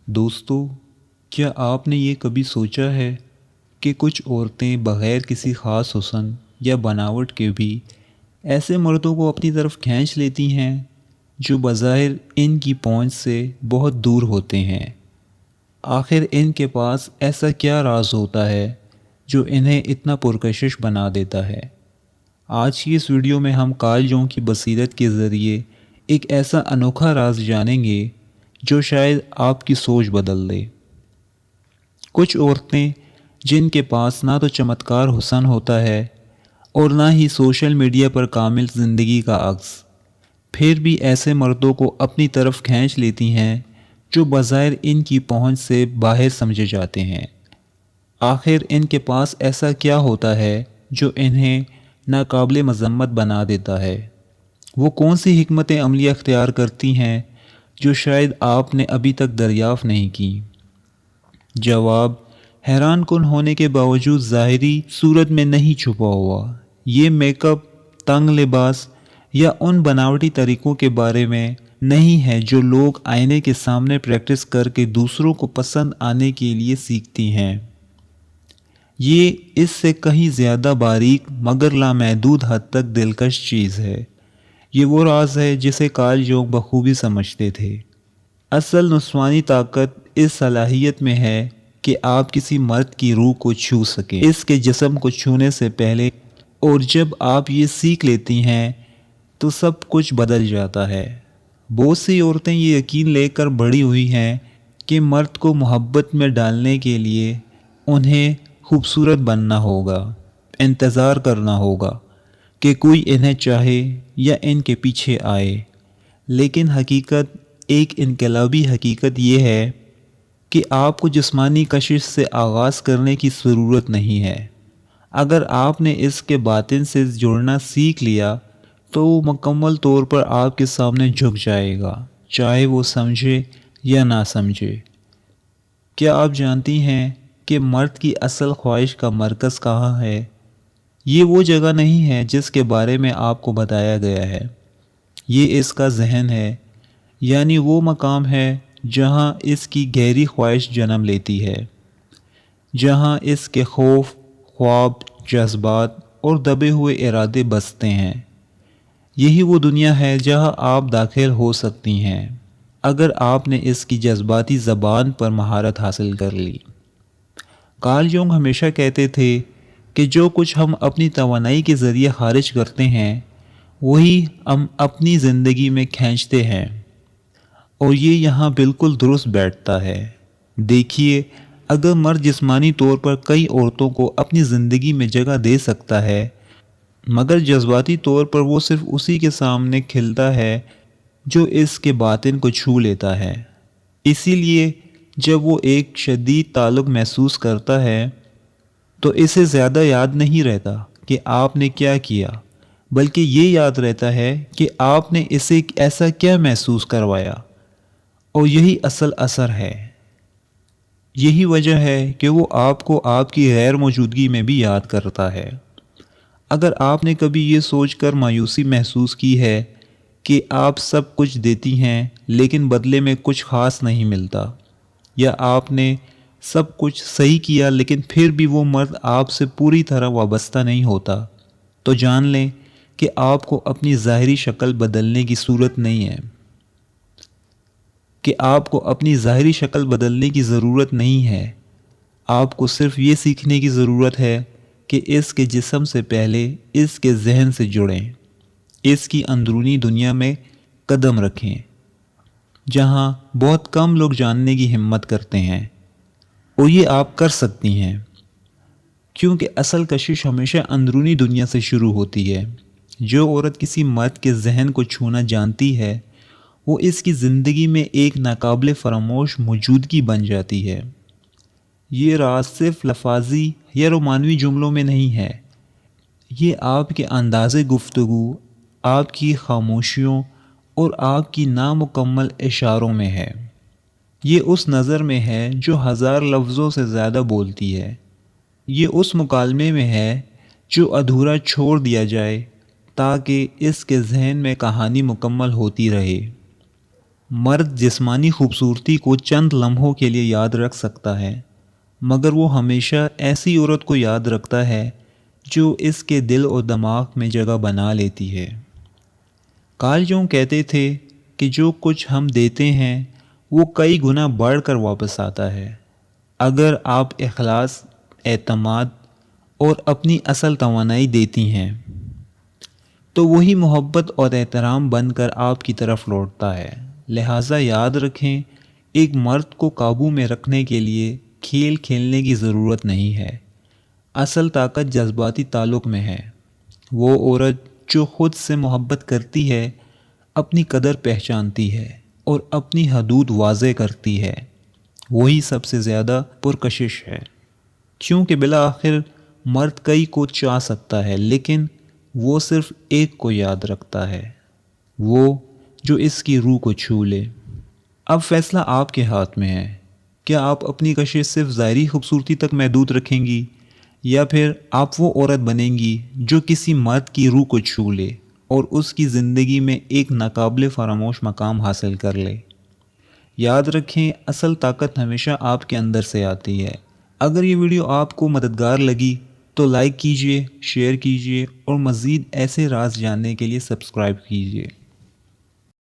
دوستو، کیا آپ نے یہ کبھی سوچا ہے کہ کچھ عورتیں بغیر کسی خاص حسن یا بناوٹ کے بھی ایسے مردوں کو اپنی طرف کھینچ لیتی ہیں جو بظاہر ان کی پہنچ سے بہت دور ہوتے ہیں؟ آخر ان کے پاس ایسا کیا راز ہوتا ہے جو انہیں اتنا پرکشش بنا دیتا ہے؟ آج کی اس ویڈیو میں ہم کارل جونگ کی بصیرت کے ذریعے ایک ایسا انوکھا راز جانیں گے جو شاید آپ کی سوچ بدل دے۔ کچھ عورتیں جن کے پاس نہ تو چمتکار حسن ہوتا ہے اور نہ ہی سوشل میڈیا پر کامل زندگی کا عکس، پھر بھی ایسے مردوں کو اپنی طرف کھینچ لیتی ہیں جو بظاہر ان کی پہنچ سے باہر سمجھے جاتے ہیں۔ آخر ان کے پاس ایسا کیا ہوتا ہے جو انہیں ناقابل مذمت بنا دیتا ہے؟ وہ کون سی حکمت عملی اختیار کرتی ہیں جو شاید آپ نے ابھی تک دریافت نہیں کی؟ جواب حیران کن ہونے کے باوجود ظاہری صورت میں نہیں چھپا ہوا۔ یہ میک اپ، تنگ لباس یا ان بناوٹی طریقوں کے بارے میں نہیں ہے جو لوگ آئینے کے سامنے پریکٹس کر کے دوسروں کو پسند آنے کے لیے سیکھتی ہیں۔ یہ اس سے کہیں زیادہ باریک مگر لامحدود حد تک دلکش چیز ہے۔ یہ وہ راز ہے جسے کارل جونگ بخوبی سمجھتے تھے۔ اصل نسوانی طاقت اس صلاحیت میں ہے کہ آپ کسی مرد کی روح کو چھو سکیں، اس کے جسم کو چھونے سے پہلے، اور جب آپ یہ سیکھ لیتی ہیں تو سب کچھ بدل جاتا ہے۔ بہت سی عورتیں یہ یقین لے کر بڑی ہوئی ہیں کہ مرد کو محبت میں ڈالنے کے لیے انہیں خوبصورت بننا ہوگا، انتظار کرنا ہوگا کہ کوئی انہیں چاہے یا ان کے پیچھے آئے۔ لیکن حقیقت، ایک انقلابی حقیقت یہ ہے کہ آپ کو جسمانی کشش سے آغاز کرنے کی ضرورت نہیں ہے۔ اگر آپ نے اس کے باطن سے جڑنا سیکھ لیا تو وہ مکمل طور پر آپ کے سامنے جھک جائے گا، چاہے وہ سمجھے یا نہ سمجھے۔ کیا آپ جانتی ہیں کہ مرد کی اصل خواہش کا مرکز کہاں ہے؟ یہ وہ جگہ نہیں ہے جس کے بارے میں آپ کو بتایا گیا ہے، یہ اس کا ذہن ہے، یعنی وہ مقام ہے جہاں اس کی گہری خواہش جنم لیتی ہے، جہاں اس کے خوف، خواب، جذبات اور دبے ہوئے ارادے بستے ہیں۔ یہی وہ دنیا ہے جہاں آپ داخل ہو سکتی ہیں اگر آپ نے اس کی جذباتی زبان پر مہارت حاصل کر لی۔ کارل جونگ ہمیشہ کہتے تھے کہ جو کچھ ہم اپنی توانائی کے ذریعے خارج کرتے ہیں وہی ہم اپنی زندگی میں کھینچتے ہیں، اور یہ یہاں بالکل درست بیٹھتا ہے۔ دیکھیے، اگر مرد جسمانی طور پر کئی عورتوں کو اپنی زندگی میں جگہ دے سکتا ہے مگر جذباتی طور پر وہ صرف اسی کے سامنے کھلتا ہے جو اس کے باطن کو چھو لیتا ہے۔ اسی لیے جب وہ ایک شدید تعلق محسوس کرتا ہے تو اسے زیادہ یاد نہیں رہتا کہ آپ نے کیا کیا، بلکہ یہ یاد رہتا ہے کہ آپ نے اسے ایسا کیا محسوس کروایا، اور یہی اصل اثر ہے۔ یہی وجہ ہے کہ وہ آپ کو آپ کی غیر موجودگی میں بھی یاد کرتا ہے۔ اگر آپ نے کبھی یہ سوچ کر مایوسی محسوس کی ہے کہ آپ سب کچھ دیتی ہیں لیکن بدلے میں کچھ خاص نہیں ملتا، یا آپ نے سب کچھ صحیح کیا لیکن پھر بھی وہ مرد آپ سے پوری طرح وابستہ نہیں ہوتا، تو جان لیں کہ آپ کو اپنی ظاہری شکل بدلنے کی ضرورت نہیں ہے، آپ کو صرف یہ سیکھنے کی ضرورت ہے کہ اس کے جسم سے پہلے اس کے ذہن سے جڑیں، اس کی اندرونی دنیا میں قدم رکھیں، جہاں بہت کم لوگ جاننے کی ہمت کرتے ہیں، اور یہ آپ کر سکتی ہیں، کیونکہ اصل کشش ہمیشہ اندرونی دنیا سے شروع ہوتی ہے۔ جو عورت کسی مرد کے ذہن کو چھونا جانتی ہے وہ اس کی زندگی میں ایک ناقابل فراموش موجودگی بن جاتی ہے۔ یہ راز صرف لفاظی یا رومانوی جملوں میں نہیں ہے، یہ آپ کے انداز گفتگو، آپ کی خاموشیوں اور آپ کی نامکمل اشاروں میں ہے۔ یہ اس نظر میں ہے جو ہزار لفظوں سے زیادہ بولتی ہے۔ یہ اس مکالمے میں ہے جو ادھورا چھوڑ دیا جائے تاکہ اس کے ذہن میں کہانی مکمل ہوتی رہے۔ مرد جسمانی خوبصورتی کو چند لمحوں کے لیے یاد رکھ سکتا ہے، مگر وہ ہمیشہ ایسی عورت کو یاد رکھتا ہے جو اس کے دل اور دماغ میں جگہ بنا لیتی ہے۔ کارل جونگ کہتے تھے کہ جو کچھ ہم دیتے ہیں وہ کئی گنا بڑھ کر واپس آتا ہے۔ اگر آپ اخلاص، اعتماد اور اپنی اصل توانائی دیتی ہیں تو وہی محبت اور احترام بن کر آپ کی طرف لوٹتا ہے۔ لہٰذا یاد رکھیں، ایک مرد کو قابو میں رکھنے کے لیے کھیل کھیلنے کی ضرورت نہیں ہے۔ اصل طاقت جذباتی تعلق میں ہے۔ وہ عورت جو خود سے محبت کرتی ہے، اپنی قدر پہچانتی ہے اور اپنی حدود واضح کرتی ہے، وہی سب سے زیادہ پرکشش ہے۔ کیونکہ بالآخر مرد کئی کو چاہ سکتا ہے، لیکن وہ صرف ایک کو یاد رکھتا ہے، وہ جو اس کی روح کو چھو لے۔ اب فیصلہ آپ کے ہاتھ میں ہے۔ کیا آپ اپنی کشش صرف ظاہری خوبصورتی تک محدود رکھیں گی، یا پھر آپ وہ عورت بنیں گی جو کسی مرد کی روح کو چھو لے اور اس کی زندگی میں ایک ناقابل فراموش مقام حاصل کر لے؟ یاد رکھیں، اصل طاقت ہمیشہ آپ کے اندر سے آتی ہے۔ اگر یہ ویڈیو آپ کو مددگار لگی تو لائک کیجئے، شیئر کیجئے اور مزید ایسے راز جاننے کے لیے سبسکرائب کیجئے۔